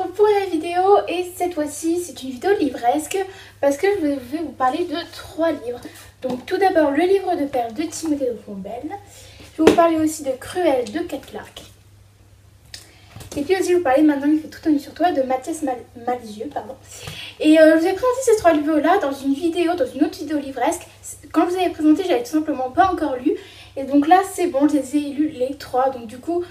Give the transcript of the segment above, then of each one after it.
retrouve pour une vidéo et cette fois-ci c'est une vidéo livresque parce que je vais vous parler de 3 livres. Donc tout d'abord le livre de perles de Timothée de Fombelle. Je vais vous parler aussi de Cruel de Kat Clark. Et puis aussi je vais vous parler maintenant il fait tout un nu sur toi de Mathias Malzieu. Et je vous ai présenté ces 3 livres là dans une autre vidéo livresque. Quand je vous avais présenté, j'avais tout simplement pas encore lu. Et donc là c'est bon, je les ai lus les 3. Donc du coup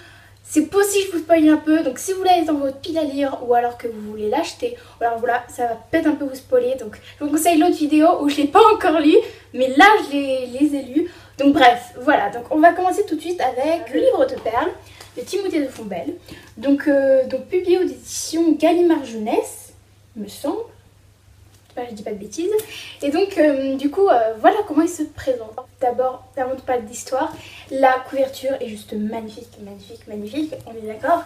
c'est possible que je vous spoil un peu, donc si vous l'avez dans votre pile à lire ou alors que vous voulez l'acheter, alors voilà, ça va peut-être un peu vous spoiler. Donc je vous conseille l'autre vidéo où je ne l'ai pas encore lu, mais là je les ai lus. Donc bref, voilà, donc on va commencer tout de suite avec le livre de perles de Timothée de Fombelle. Donc publié aux éditions Gallimard Jeunesse, me semble. Je dis pas de bêtises. Et donc du coup voilà comment il se présente. D'abord, avant de parler d'histoire, la couverture est juste magnifique, on est d'accord.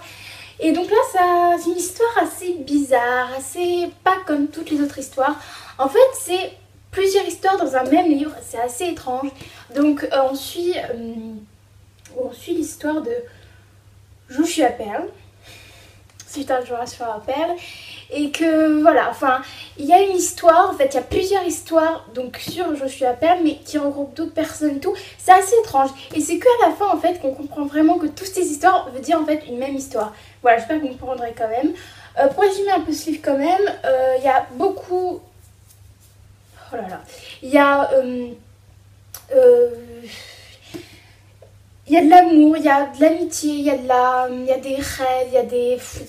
Et donc là c'est une histoire assez bizarre, assez pas comme toutes les autres histoires. En fait c'est plusieurs histoires dans un même livre, c'est assez étrange. Donc on suit l'histoire de Joshua Perle. C'est un Joshua Perle. Et que voilà, enfin, il y a une histoire, en fait, il y a plusieurs histoires donc sur Joshua Perle, mais qui regroupent d'autres personnes et tout. C'est assez étrange. Et c'est qu'à la fin, en fait, qu'on comprend vraiment que toutes ces histoires veulent dire, en fait, une même histoire. Voilà, j'espère que vous comprendrez quand même. Pour résumer un peu ce livre quand même, il y a beaucoup... Oh là là. Il y a de l'amour, il y a de l'amitié, il y a des rêves, il y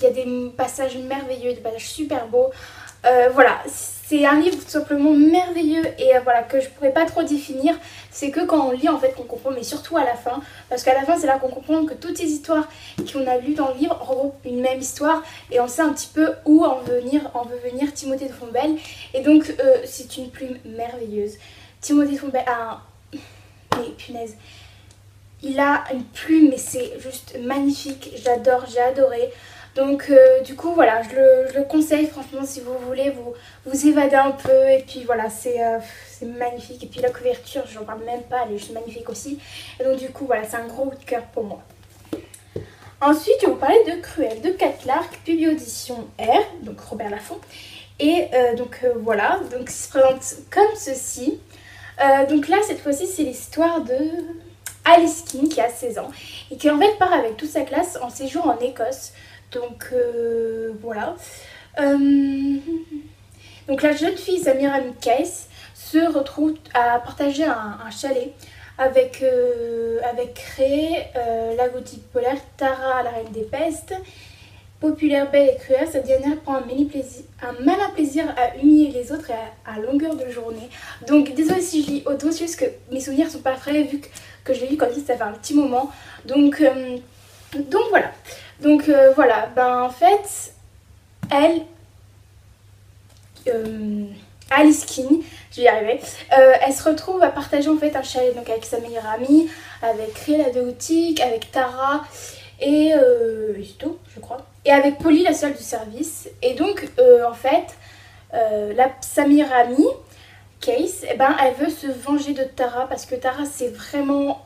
a des passages merveilleux, des passages super beaux. Voilà, c'est un livre tout simplement merveilleux et voilà, que je pourrais pas trop définir. C'est que quand on lit en fait qu'on comprend, mais surtout à la fin. Parce qu'à la fin c'est là qu'on comprend que toutes ces histoires qu'on a lues dans le livre regroupent une même histoire. Et on sait un petit peu où en veut venir Timothée de Fombelle. Et donc c'est une plume merveilleuse. Timothée de Fombelle a un... Mais punaise... Il a une plume, mais c'est juste magnifique. J'adore, j'ai adoré. Donc du coup voilà, je le conseille franchement si vous voulez vous évader un peu. Et puis voilà, c'est magnifique. Et puis la couverture, j'en parle même pas, elle est juste magnifique aussi. Et donc du coup voilà, c'est un gros coup de cœur pour moi. Ensuite, je vais vous parler de Cruel de Kat Clark, publié audition R, donc Robert Laffont. Et voilà, donc il se présente comme ceci. Donc là, cette fois-ci, c'est l'histoire de... Alice King qui a 16 ans et qui en fait part avec toute sa classe en séjour en Écosse. Donc voilà. Donc la jeune fille Samira Case se retrouve à partager un chalet avec Ray, la gothique polaire, Tara, la reine des pestes. Populaire, belle et cruelle, cette dernière prend un malin plaisir à humilier les autres à longueur de journée. Donc désolée si je lis auto, c'est juste que mes souvenirs sont pas frais vu que je l'ai lu comme ça fait un petit moment. Donc voilà. Donc voilà, ben en fait, Alice King, je vais y arriver, elle se retrouve à partager en fait un chalet donc avec sa meilleure amie, avec Ray la gothique, avec Tara et c'est tout je crois. Et avec Polly, la seule du service. Et donc, en fait, sa meilleure amie, Case, eh ben, elle veut se venger de Tara parce que Tara, c'est vraiment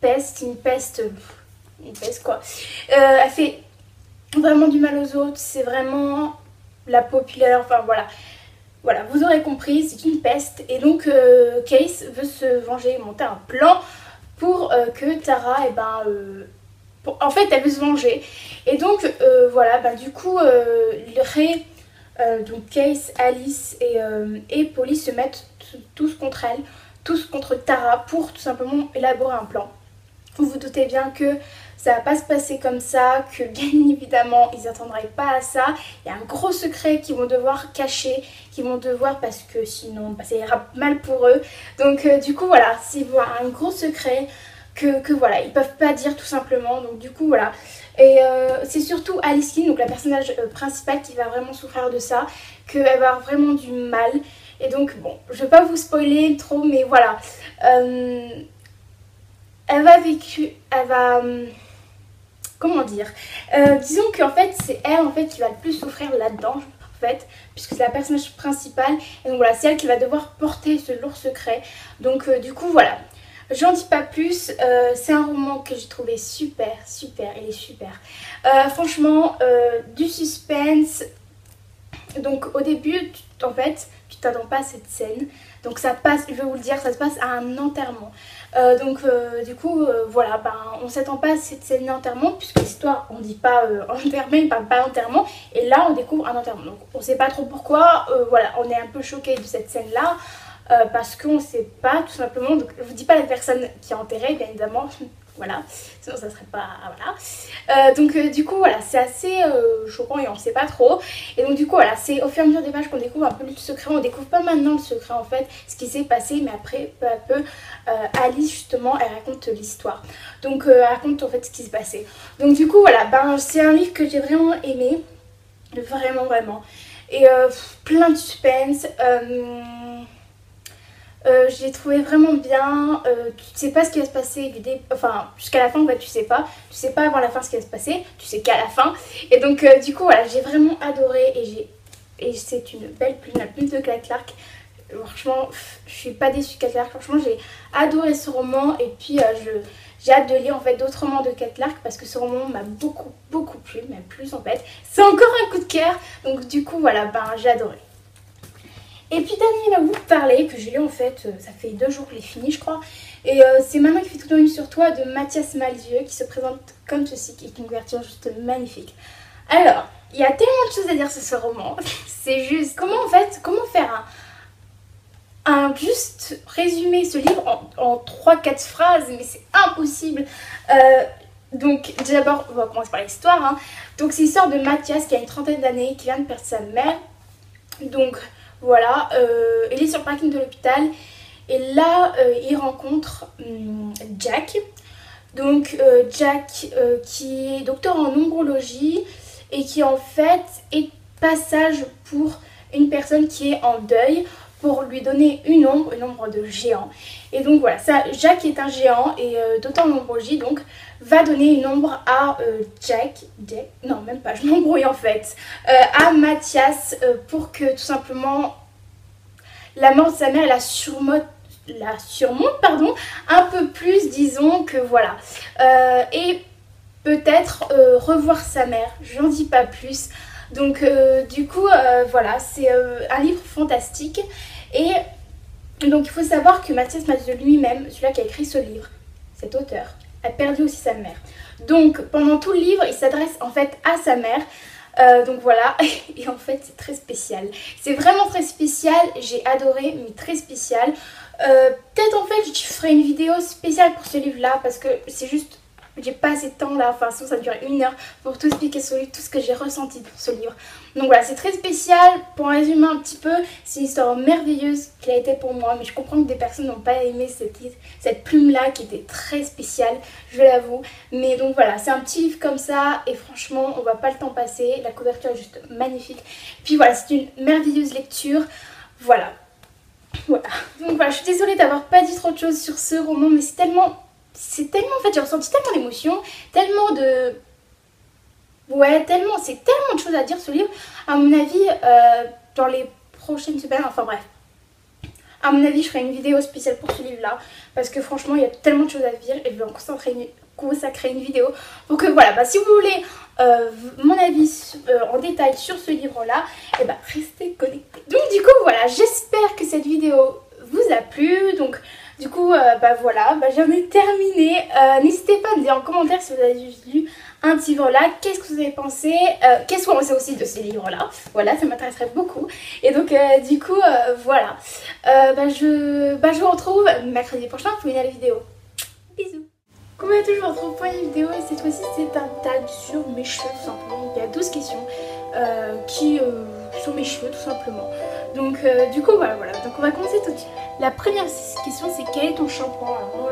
une peste quoi. Elle fait vraiment du mal aux autres, c'est vraiment la populaire, enfin voilà. Voilà, vous aurez compris, c'est une peste. Et donc, Case veut se venger, monter un plan pour que Tara, eh ben... en fait, elle veut se venger. Et donc, voilà, bah, du coup, Ray, donc Case, Alice et Polly se mettent tous contre elle, tous contre Tara pour tout simplement élaborer un plan. Vous vous doutez bien que ça va pas se passer comme ça, que bien évidemment, ils n'attendraient pas à ça. Il y a un gros secret qu'ils vont devoir cacher, parce que sinon, bah, ça ira mal pour eux. Donc, du coup, voilà, c'est un gros secret que voilà, ils peuvent pas dire tout simplement. Donc du coup voilà, et c'est surtout Alice King, donc la personnage principale, qui va vraiment souffrir de ça, qu'elle va avoir vraiment du mal. Et donc bon, je vais pas vous spoiler trop, mais voilà, comment dire, disons qu'en fait c'est elle en fait qui va le plus souffrir là-dedans en fait, puisque c'est la personnage principale. Et donc voilà, c'est elle qui va devoir porter ce lourd secret. Donc du coup voilà. J'en dis pas plus, c'est un roman que j'ai trouvé super, il est super. Franchement, du suspense. Donc au début, en fait, tu t'attends pas à cette scène. Donc ça passe, je vais vous le dire, ça se passe à un enterrement. Du coup, voilà, ben, on s'attend pas à cette scène d'enterrement, puisque l'histoire, on dit pas enterrement, il parle pas d'enterrement. Et là, on découvre un enterrement. Donc on sait pas trop pourquoi, voilà, on est un peu choqué de cette scène-là. Parce qu'on ne sait pas tout simplement, donc je vous dis pas la personne qui est enterrée bien évidemment, voilà, sinon ça serait pas, voilà. Du coup voilà, c'est assez choquant et on ne sait pas trop. Et donc du coup voilà, c'est au fur et à mesure des pages qu'on découvre un peu le secret. On découvre pas maintenant le secret en fait, ce qui s'est passé, mais après peu à peu Alice justement elle raconte l'histoire. Donc elle raconte en fait ce qui s'est passé. Donc du coup voilà, ben, c'est un livre que j'ai vraiment aimé, vraiment. Et plein de suspense. Je l'ai trouvé vraiment bien, tu sais pas ce qui va se passer, enfin jusqu'à la fin en fait tu sais pas avant la fin ce qui va se passer, tu sais qu'à la fin. Et donc du coup voilà, j'ai vraiment adoré et c'est une belle plume, la plume de Claire Clark. Franchement, je suis pas déçue de Claire Clark, franchement j'ai adoré ce roman et puis j'ai hâte de lire en fait d'autres romans de Claire Clark parce que ce roman m'a beaucoup plu, même plus en fait. C'est encore un coup de cœur, donc du coup voilà, ben j'ai adoré. Et puis dernier va vous parler, que j'ai lu en fait, ça fait 2 jours que je l'ai fini je crois. Et c'est Maman qui fait tout dans une sur toi de Mathias Malzieu qui se présente comme ceci, qui est une couverture juste magnifique. Alors, il y a tellement de choses à dire sur ce roman, c'est juste comment faire un juste résumer ce livre en 3-4 phrases, mais c'est impossible. Donc d'abord, on va commencer par l'histoire. Hein. Donc c'est l'histoire de Mathias qui a une trentaine d'années, qui vient de perdre sa mère. Donc voilà, il est sur le parking de l'hôpital et là il rencontre Jack. Donc Jack qui est docteur en ombrologie et qui en fait est passage pour une personne qui est en deuil pour lui donner une ombre de géant. Et donc voilà, ça, Jack est un géant et docteur en ombrologie donc va donner une ombre à non même pas, je m'embrouille en fait, à Mathias pour que tout simplement la mort de sa mère la surmonte un peu plus, disons que voilà. Et peut-être revoir sa mère, j'en dis pas plus. Donc du coup voilà, c'est un livre fantastique. Et donc il faut savoir que Mathias Malzieu lui-même, celui-là qui a écrit ce livre, cet auteur, a perdu aussi sa mère. Donc pendant tout le livre, il s'adresse en fait à sa mère. Donc voilà, et en fait c'est très spécial. C'est vraiment très spécial, j'ai adoré, mais très spécial. Peut-être en fait je ferai une vidéo spéciale pour ce livre-là parce que c'est juste... J'ai pas assez de temps là, enfin sinon ça dure 1 heure pour tout expliquer sur lui, tout ce que j'ai ressenti pour ce livre. Donc voilà, c'est très spécial. Pour résumer un petit peu, c'est une histoire merveilleuse qui a été pour moi, mais je comprends que des personnes n'ont pas aimé cette plume là qui était très spéciale, je l'avoue. Mais donc voilà, c'est un petit livre comme ça et franchement on va pas le temps passer, la couverture est juste magnifique. Puis voilà, c'est une merveilleuse lecture, voilà. Donc voilà, je suis désolée d'avoir pas dit trop de choses sur ce roman, mais c'est tellement en fait j'ai ressenti tellement d'émotions, tellement de... Ouais, c'est tellement de choses à dire ce livre. À mon avis, dans les prochaines semaines, enfin bref. À mon avis, je ferai une vidéo spéciale pour ce livre-là. Parce que franchement, il y a tellement de choses à dire et je vais en consacrer une vidéo. Donc voilà, bah, si vous voulez mon avis en détail sur ce livre-là, et bah restez connectés. Donc du coup, voilà, j'espère que cette vidéo vous a plu. Donc... Du coup, bah voilà, bah, j'en ai terminé. N'hésitez pas à me dire en commentaire si vous avez lu un de ces livres-là. Qu'est-ce que vous avez pensé, qu'est-ce que vous pensez aussi de ces livres-là. Voilà, ça m'intéresserait beaucoup. Et donc, du coup, voilà. Je vous retrouve mercredi prochain pour une nouvelle vidéo. Bisous. Comme d'habitude, je vous retrouve pour une vidéo et cette fois-ci, c'est un tag sur mes cheveux tout simplement. Il y a 12 questions sur mes cheveux tout simplement. Donc, du coup, voilà. Donc, on va commencer tout de suite. La première question, c'est quel est ton shampoing? Alors, moi,